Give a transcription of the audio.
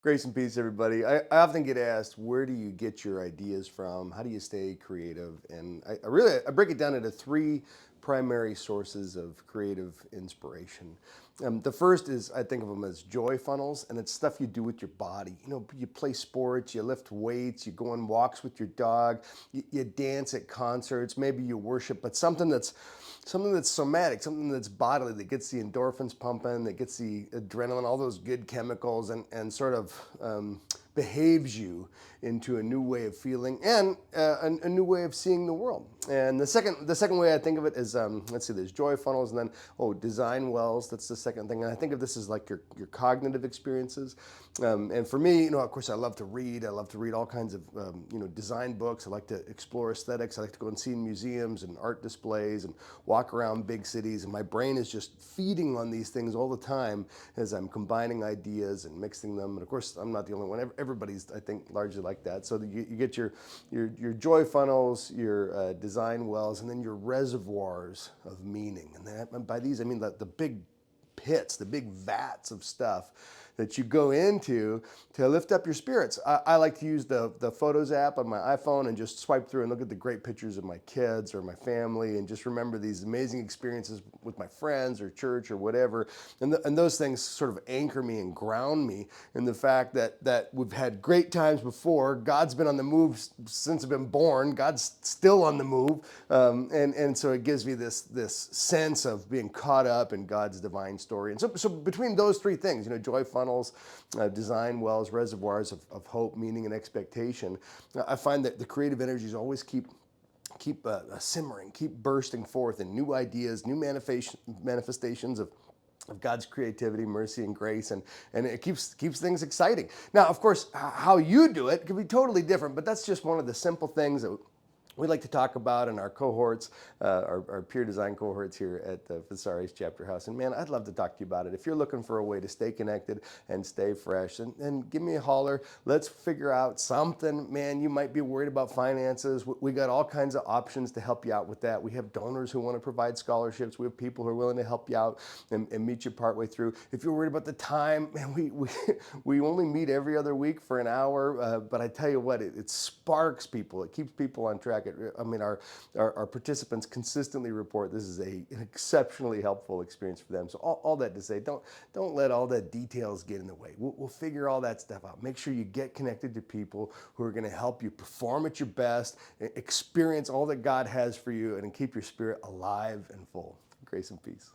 Grace and peace, everybody. I often get asked, where do you get your ideas from? How do you stay creative? And I break it down into three primary sources of creative inspiration. The first is I think of them as joy funnels, and it's stuff you do with your body. You know, you play sports, you lift weights, you go on walks with your dog, you dance at concerts, maybe you worship, but something that's somatic, something that's bodily, that gets the endorphins pumping, that gets the adrenaline, all those good chemicals, and sort of behaves you into a new way of feeling and a new way of seeing the world. And the second way I think of it is, let's see, there's joy funnels, and then design wells. That's the second thing. And I think of this as like your cognitive experiences. And for me, of course, I love to read. I love to read all kinds of design books. I like to explore aesthetics. I like to go and see museums and art displays and walk around big cities. And my brain is just feeding on these things all the time as I'm combining ideas and mixing them. And of course, I'm not the only one. Everybody's, I think, largely like that. So you get your joy funnels, your design wells, and then your reservoirs of meaning. And by these, I mean the big pits, the big vats of stuff that you go into to lift up your spirits. I like to use the Photos app on my iPhone and just swipe through and look at the great pictures of my kids or my family and just remember these amazing experiences with my friends or church or whatever. And those things sort of anchor me and ground me in the fact that we've had great times before. God's been on the move since I've been born. God's still on the move. And so it gives me this sense of being caught up in God's divine story. And so between those three things, joy funnels, design wells, reservoirs of hope, meaning, and expectation, I find that the creative energies always keep simmering, keep bursting forth in new ideas, new manifestations of God's creativity, mercy, and grace, and it keeps things exciting. Now, of course, how you do it can be totally different, but that's just one of the simple things that we like to talk about in our cohorts, our peer design cohorts here at the Visaris Chapter House. And man, I'd love to talk to you about it. If you're looking for a way to stay connected and stay fresh, and give me a holler. Let's figure out something. Man, you might be worried about finances. We got all kinds of options to help you out with that. We have donors who want to provide scholarships. We have people who are willing to help you out and meet you partway through. If you're worried about the time, man, we only meet every other week for an hour. But I tell you what, it sparks people. It keeps people on track. Our participants consistently report this is an exceptionally helpful experience for them. So all that to say, don't let all the details get in the way. We'll figure all that stuff out. Make sure you get connected to people who are going to help you perform at your best, experience all that God has for you, and keep your spirit alive and full. Grace and peace.